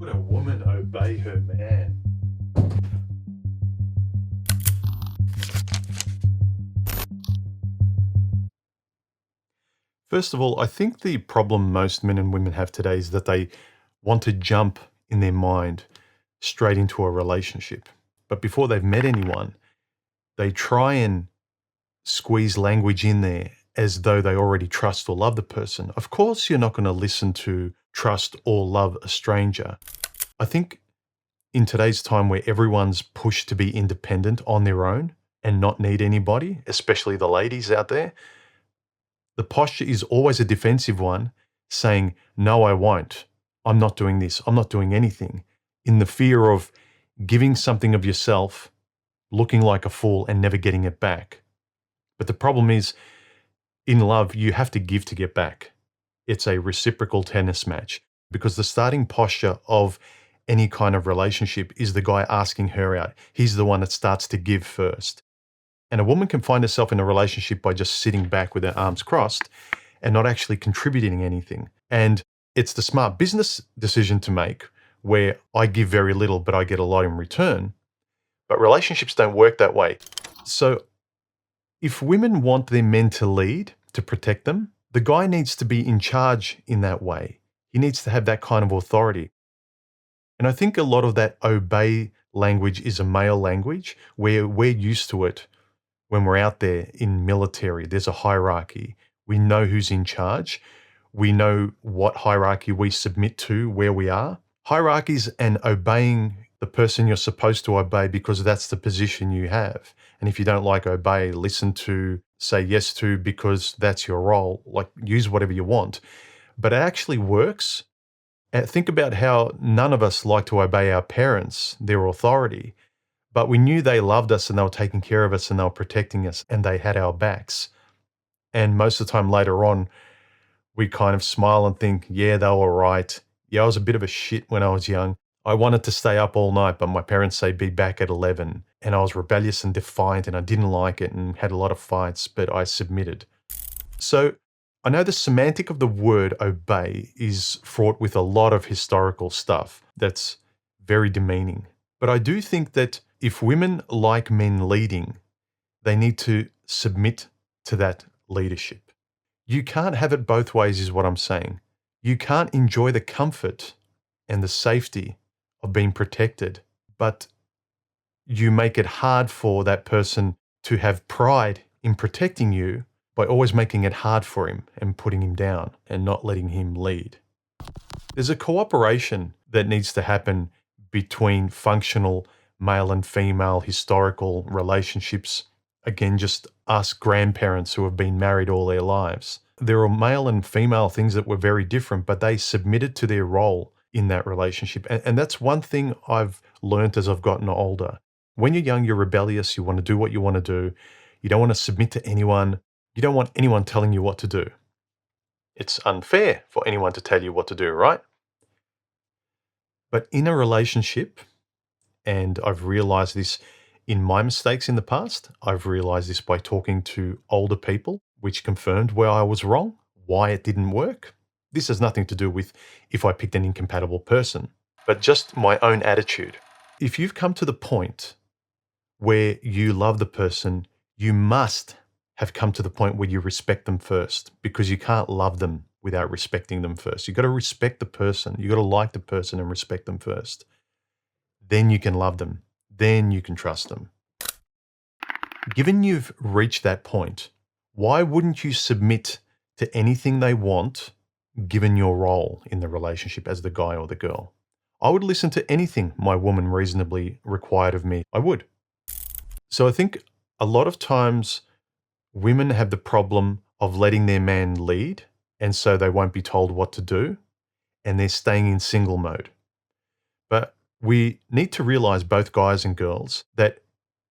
Would a woman obey her man? First of all, I think the problem most men and women have today is that they want to jump in their mind straight into a relationship. But before they've met anyone, they try and squeeze language in there as though they already trust or love the person. Of course, you're not going to listen to trust or love a stranger. I think in today's time where everyone's pushed to be independent on their own and not need anybody, especially the ladies out there, the posture is always a defensive one, saying, no, I won't. I'm not doing this. I'm not doing anything. In the fear of giving something of yourself, looking like a fool and never getting it back. But the problem is, in love, you have to give to get back. It's a reciprocal tennis match because the starting posture of any kind of relationship is the guy asking her out. He's the one that starts to give first. And a woman can find herself in a relationship by just sitting back with her arms crossed and not actually contributing anything. And it's the smart business decision to make where I give very little, but I get a lot in return. But relationships don't work that way. So if women want their men to lead, to protect them, the guy needs to be in charge in that way. He needs to have that kind of authority. And I think a lot of that obey language is a male language where we're used to it. When we're out there in military, there's a hierarchy. We know who's in charge. We know what hierarchy we submit to, where we are. Hierarchies and obeying the person you're supposed to obey because that's the position you have. And if you don't like obey, listen to, say yes to because that's your role. Like use whatever you want. But it actually works. And think about how none of us like to obey our parents, their authority. But we knew they loved us and they were taking care of us and they were protecting us and they had our backs. And most of the time later on, we kind of smile and think, yeah, they were right. Yeah, I was a bit of a shit when I was young. I wanted to stay up all night, but my parents say be back at 11. And I was rebellious and defiant and I didn't like it and had a lot of fights, but I submitted. So I know the semantic of the word obey is fraught with a lot of historical stuff that's very demeaning. But I do think that if women like men leading, they need to submit to that leadership. You can't have it both ways is what I'm saying. You can't enjoy the comfort and the safety of being protected, but you make it hard for that person to have pride in protecting you by always making it hard for him and putting him down and not letting him lead. There's a cooperation that needs to happen between functional male and female historical relationships. Again, just us grandparents who have been married all their lives. There are male and female things that were very different, but they submitted to their role in that relationship. And that's one thing I've learned as I've gotten older. When you're young, you're rebellious. You want to do what you want to do. You don't want to submit to anyone. You don't want anyone telling you what to do. It's unfair for anyone to tell you what to do, right? But in a relationship, and I've realized this in my mistakes in the past, I've realized this by talking to older people, which confirmed where I was wrong, why it didn't work. This has nothing to do with if I picked an incompatible person, but just my own attitude. If you've come to the point where you love the person, you must have come to the point where you respect them first, because you can't love them without respecting them first. You've got to respect the person. You've got to like the person and respect them first. Then you can love them. Then you can trust them. Given you've reached that point, why wouldn't you submit to anything they want, given your role in the relationship as the guy or the girl? I would listen to anything my woman reasonably required of me. I would. So I think a lot of times women have the problem of letting their man lead, and so they won't be told what to do, and they're staying in single mode. But we need to realize, both guys and girls, that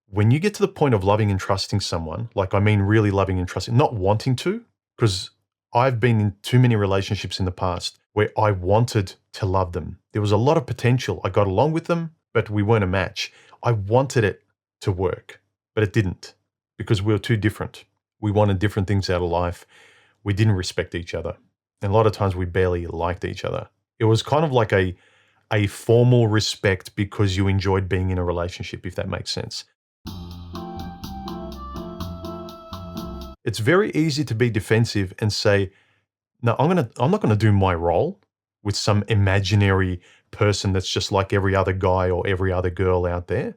when you get to the point of loving and trusting someone, like I mean really loving and trusting, not wanting to, because I've been in too many relationships in the past where I wanted to love them. There was a lot of potential. I got along with them, but we weren't a match. I wanted it to work, but it didn't, because we were too different. We wanted different things out of life. We didn't respect each other. And a lot of times we barely liked each other. It was kind of like a a formal respect because you enjoyed being in a relationship, if that makes sense. It's very easy to be defensive and say, no, I'm not gonna do my role with some imaginary person that's just like every other guy or every other girl out there.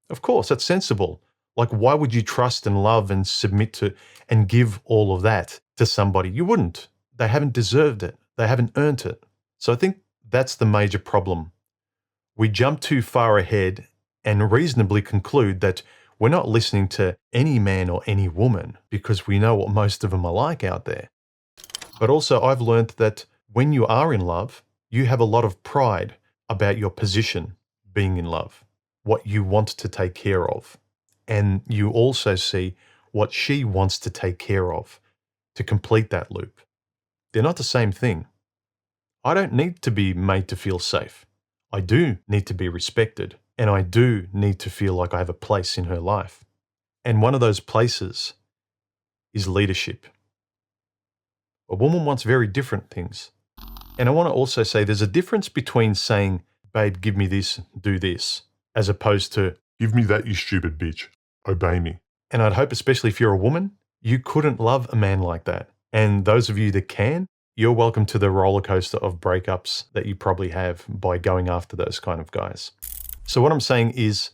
Of course, that's sensible. Like, why would you trust and love and submit to and give all of that to somebody? You wouldn't. They haven't deserved it. They haven't earned it. So I think that's the major problem. We jump too far ahead and reasonably conclude that we're not listening to any man or any woman because we know what most of them are like out there. But also, I've learned that when you are in love, you have a lot of pride about your position being in love, what you want to take care of. And you also see what she wants to take care of to complete that loop. They're not the same thing. I don't need to be made to feel safe. I do need to be respected, and I do need to feel like I have a place in her life. And one of those places is leadership. A woman wants very different things. And I want to also say there's a difference between saying, babe, give me this, do this, as opposed to, give me that, you stupid bitch, obey me. And I'd hope, especially if you're a woman, you couldn't love a man like that. And those of you that can, you're welcome to the roller coaster of breakups that you probably have by going after those kind of guys. So what I'm saying is,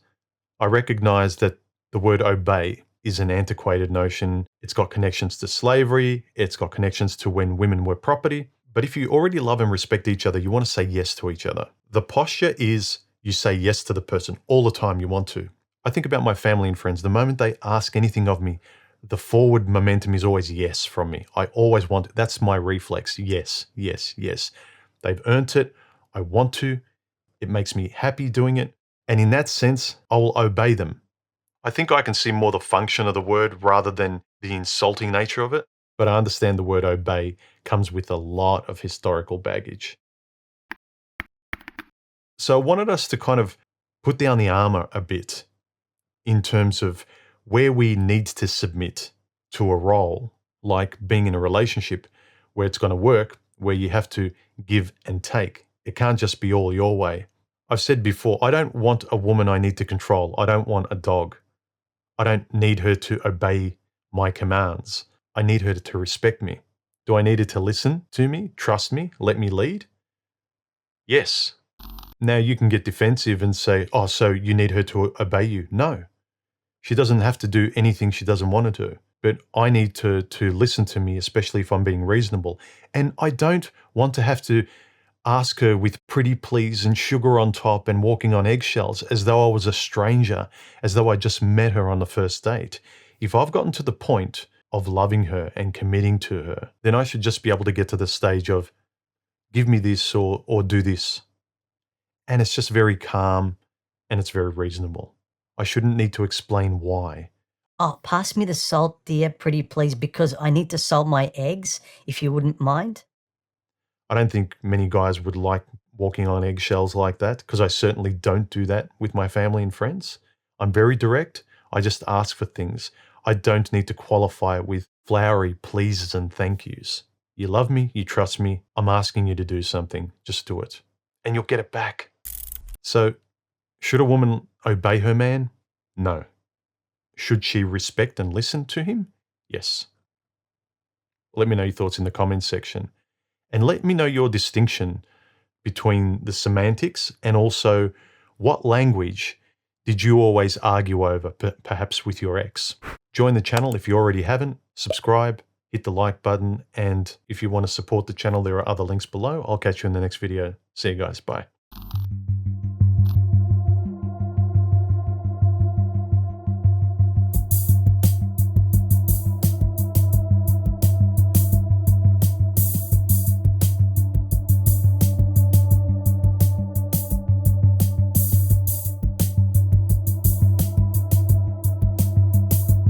I recognize that the word obey is an antiquated notion. It's got connections to slavery. It's got connections to when women were property. But if you already love and respect each other, you want to say yes to each other. The posture is you say yes to the person all the time you want to. I think about my family and friends. The moment they ask anything of me, the forward momentum is always yes from me. I always want it. That's my reflex. Yes, yes, yes. They've earned it. I want to. It makes me happy doing it. And in that sense, I will obey them. I think I can see more the function of the word rather than the insulting nature of it. But I understand the word obey comes with a lot of historical baggage. So I wanted us to kind of put down the armor a bit in terms of where we need to submit to a role, like being in a relationship where it's going to work, where you have to give and take. It can't just be all your way. I've said before, I don't want a woman I need to control. I don't want a dog. I don't need her to obey my commands. I need her to respect me. Do I need her to listen to me, trust me, let me lead? Yes. Now you can get defensive and say, oh, so you need her to obey you. No. She doesn't have to do anything she doesn't want to do. But I need to listen to me, especially if I'm being reasonable. And I don't want to have to ask her with pretty please and sugar on top and walking on eggshells as though I was a stranger, as though I just met her on the first date. If I've gotten to the point of loving her and committing to her, then I should just be able to get to the stage of give me this or do this. And it's just very calm and it's very reasonable. I shouldn't need to explain why. Oh, pass me the salt, dear, pretty please, because I need to salt my eggs, if you wouldn't mind. I don't think many guys would like walking on eggshells like that, because I certainly don't do that with my family and friends. I'm very direct. I just ask for things. I don't need to qualify it with flowery pleases and thank yous. You love me, you trust me, I'm asking you to do something, just do it. And you'll get it back. So, should a woman obey her man? No. Should she respect and listen to him? Yes. Let me know your thoughts in the comments section. And let me know your distinction between the semantics and also what language did you always argue over, perhaps with your ex. Join the channel if you already haven't, subscribe, hit the like button, and if you want to support the channel, there are other links below. I'll catch you in the next video. See you guys, bye.